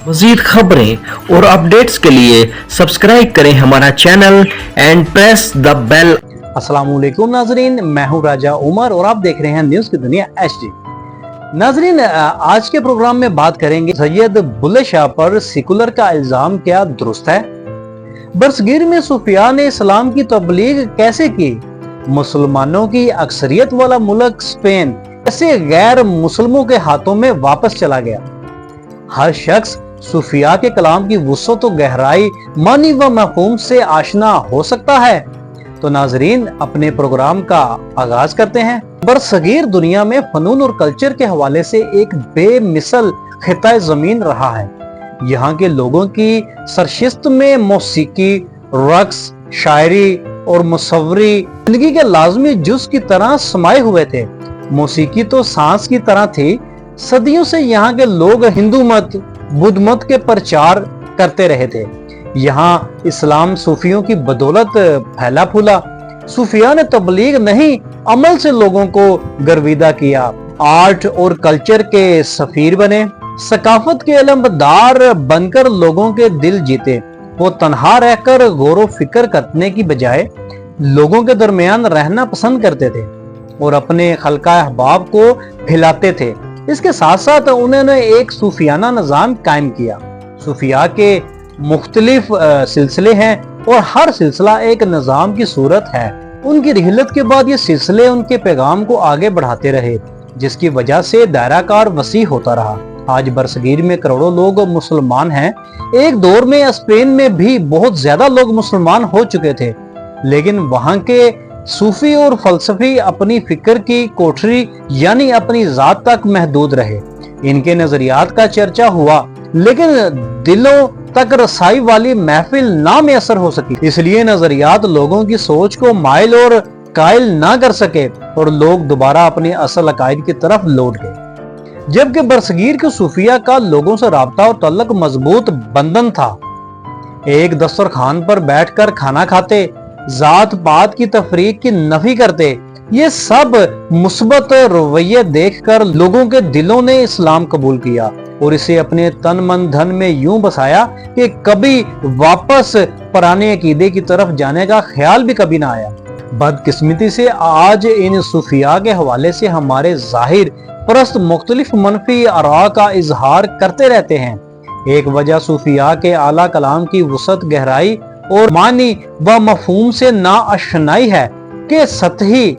मज़ीद खबरें और अपडेट्स के लिए सब्सक्राइब करें हमारा channel and press the bell. अस्सलामुअलैकुम नाजरीन, मैं हूं राजा उमर और आप देख रहे हैं न्यूज़ की दुनिया HD। नाजरीन, आज के प्रोग्राम में बात करेंगे सैयद बुल्ले शाह पर सेकुलर का इल्जाम क्या दुरुस्त है, बरसगीर में सूफिया ने इस्लाम की तबलीग कैसे की, मुसलमानों की अक्सरियत वाला मुल्क स्पेन कैसे गैर मुसलमों के हाथों में वापस चला गया। हर शख्स सूफिया के कलाम की वुसअत व गहराई, मानी व मफहूम से आशना हो सकता है। तो नाजरीन, अपने प्रोग्राम का आगाज करते हैं। बरसगीर दुनिया में फनून और कल्चर के हवाले से एक बेमिसल खिता जमीन रहा है। यहाँ के लोगों की सरशिस्त में मौसीकी, रक्स, शायरी और मुसव्वरी जिंदगी के लाजमी जुज की तरह समाये हुए थे। मौसीकी तो सांस की तरह थी। सदियों से यहाँ के लोग हिंदू मत, बुद्ध मत के प्रचार करते रहे थे। यहाँ इस्लाम सूफियों की बदौलत फैला फूला। सूफिया ने तबलीग नहीं, अमल से लोगों को गर्विदा किया। आर्ट और कल्चर के सफीर बने, सकाफत के अलमदार बनकर लोगों के दिल जीते। वो तन्हा रहकर गौर फिक्र करने की बजाय लोगों के दरमियान रहना पसंद करते थे और अपने खलका अहबाब को फैलाते थे। इसके साथ साथ उन्होंने एक सूफियाना निजाम कायम किया। सूफिया के मुख्तलिफ सिलसिले हैं और हर सिलसिला एक निजाम की सूरत है। उनकी रिहलत के बाद ये सिलसिले उनके पैगाम को आगे बढ़ाते रहे, जिसकी वजह से दायराकार वसी होता रहा। आज बरसगीर में करोड़ों लोग मुसलमान हैं। एक दौर में स्पेन में भी बहुत ज्यादा लोग मुसलमान हो चुके थे, लेकिन वहां के सूफी और फलसफी अपनी फिक्र की कोठरी यानी अपनी जात तक महदूद रहे। इनके नजरियात का चर्चा हुआ, लेकिन दिलों तक रसाई वाली महफिल ना मैसर हो सकी। इसलिए नजरियात लोगों की सोच को माइल और कायल ना कर सके और लोग दोबारा अपनी असल अकायद की तरफ लौट गए। जबकि बरसगीर के सूफिया का लोगों से राब्ता और तल्लक मजबूत बंधन था। एक दस्तरखान पर बैठकर खाना खाते, जात पात की तफरीक की नफी करते। ये सब मुस्बत रवैये देखकर लोगों के दिलों ने इस्लाम कबूल किया और इसे अपने तन मन धन में यूं बसाया कि कभी वापस पुराने अकीदे की तरफ जाने का ख्याल भी कभी ना आया। बदकिस्मती से आज इन सूफिया के हवाले से हमारे जाहिर परस्त मुख्तलिफ मनफी आरा का इजहार करते रहते हैं। एक वजह सूफिया के आला कलाम की वसअत, गहराई और मानी व मफहूम से ना आशनाई है कि सतही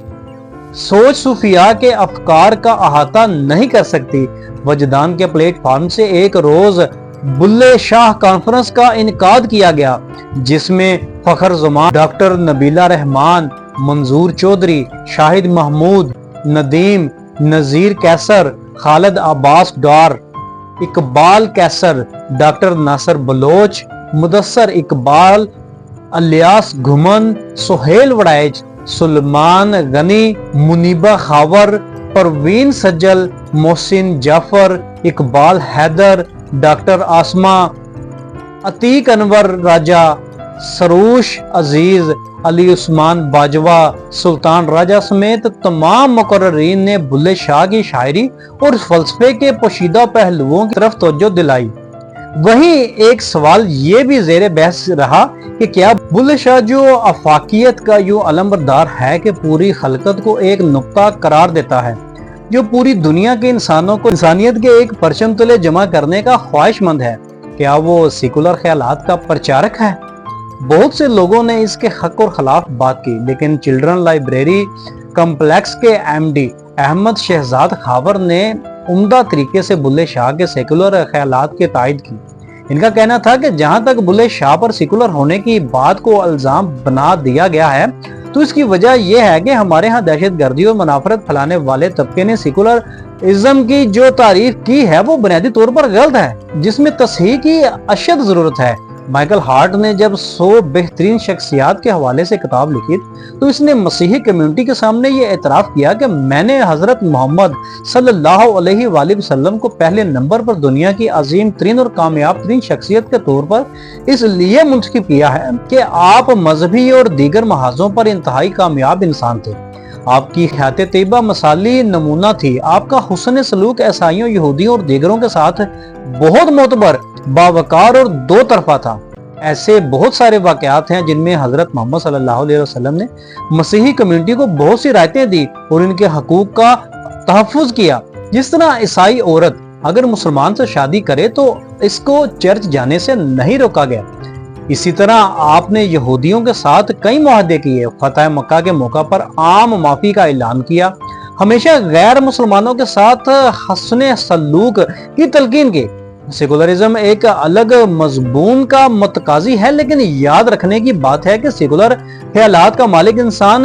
सोच सूफिया के अफकार का अहाता नहीं कर सकती। वजदान के प्लेटफॉर्म से एक रोज बुल्ले शाह कॉन्फ्रेंस का इनकाद किया गया, जिसमें फखर ज़ुमान, डॉक्टर नबीला रहमान, मंजूर चौधरी, शाहिद महमूद, नदीम, नजीर कैसर, खालिद अब्बास डार, इकबाल कैसर, डॉक्टर नासर बलोच, मुदस्सर इकबाल, अलियास घुमन, सुहेल वड़ैच, सुलेमान गनी, मुनीबा खावर, परवीन सज्जल, मोहसिन जाफर, इकबाल हैदर, डॉक्टर आसमा, अतीक अनवर राजा, सरूश अजीज, अली उस्मान बाजवा, सुल्तान राजा समेत तमाम मुकर्ररीन ने बुल्ले शाह की शायरी और फलसफे के पोशीदा पहलुओं की तरफ तवज्जो दिलाई। वहीं एक सवाल ये भी ज़ेरे बहस रहा कि क्या बुल्ले शाह जो अफाकियत का यूं अलमबरदार है कि पूरी खलकत को एक नुक्ता करार देता है, जो पूरी दुनिया के इंसानों को इंसानियत के एक परचम तले जमा करने का ख्वाहिशमंद है, क्या वो सेकुलर ख्यालात का प्रचारक है? बहुत से लोगों ने इसके हक और खिलाफ बात की, लेकिन चिल्ड्रन लाइब्रेरी कम्प्लेक्स के MD अहमद शहजाद खावर ने उम्दा तरीके से बुल्ले शाह के सेकुलर ख्यालात की तायद की। इनका कहना था कि जहां तक बुल्ले शाह पर सेकुलर होने की बात को इल्जाम बना दिया गया है, तो इसकी वजह यह है कि हमारे यहाँ दहशत गर्दी और मुनाफरत फैलाने वाले तबके ने सेकुलर इज्म की जो तारीफ की है वो बुनियादी तौर पर गलत है, जिसमें तस्हीह की अशद जरूरत है। माइकल हार्ट ने जब 100 बेहतरीन शख्सियात के हवाले से किताब लिखी, तो इसने मसीही कम्युनिटी के सामने ये एतराफ़ किया कि मैंने हजरत मोहम्मद सल्लल्लाहु अलैहि वसल्लम को पहले नंबर पर दुनिया की अजीम तरीन और कामयाब तरीन शख्सियत के तौर पर इसलिए मुंतखब किया है कि आप मजहबी और दीगर महाजों पर इंतहाई कामयाब इंसान थे। आपकी हयात तैयबा मसाली नमूना थी। आपका हुस्न सलूक ईसाइयों, यहूदियों और दीगरों के साथ बहुत मोतबर, बावकार और दो तरफा था। ऐसे बहुत सारे वाकयात हैं जिनमें हजरत मोहम्मद सल्लल्लाहु अलैहि वसल्लम ने मसीही कम्युनिटी को बहुत सी रायतें दी और इनके हकूक का तहफ़्फ़ुज़ किया। जिस तरह ईसाई औरत अगर मुसलमान से शादी करे तो इसको चर्च जाने से नहीं रोका गया, इसी तरह आपने यहूदियों के साथ कई मुआहदे किए, फतह मक्का के मौका पर आम माफी का ऐलान किया, हमेशा गैर मुसलमानों के साथ हस्न सलूक की तलकीन की। सेकुलरिज्म एक अलग मजबून का मतकाजी है, लेकिन याद रखने की बात है कि सेकुलर ख्यालात का मालिक इंसान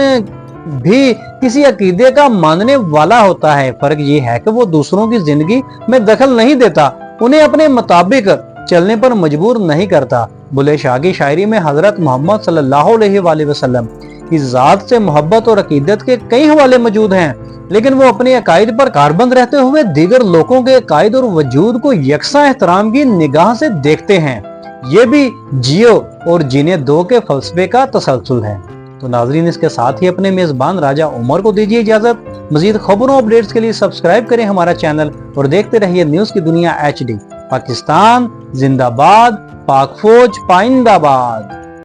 भी किसी अकीदे का मानने वाला होता है। फर्क ये है कि वो दूसरों की जिंदगी में दखल नहीं देता, उन्हें अपने मुताबिक चलने पर मजबूर नहीं करता। बुल्ले शाह की शायरी में हजरत मोहम्मद सल्लल्लाहु अलैहि वसल्लम की जात से मोहब्बत और अकीदत के कई हवाले मौजूद हैं, लेकिन वो अपने अकायद पर कारबंद रहते हुए दीगर लोगों के अकायद और वजूद को यकसा एहतराम की निगाह से देखते हैं। ये भी जियो और जीने दो के फलसफे का तसलसल है। तो नाजरीन, इसके साथ ही अपने मेजबान राजा उमर को दीजिए इजाजत। मजीद खबरों अपडेट्स के लिए सब्सक्राइब करें हमारा चैनल और देखते रहिए न्यूज की दुनिया HD। पाकिस्तान जिंदाबाद, पाक फौज पाइंदाबाद।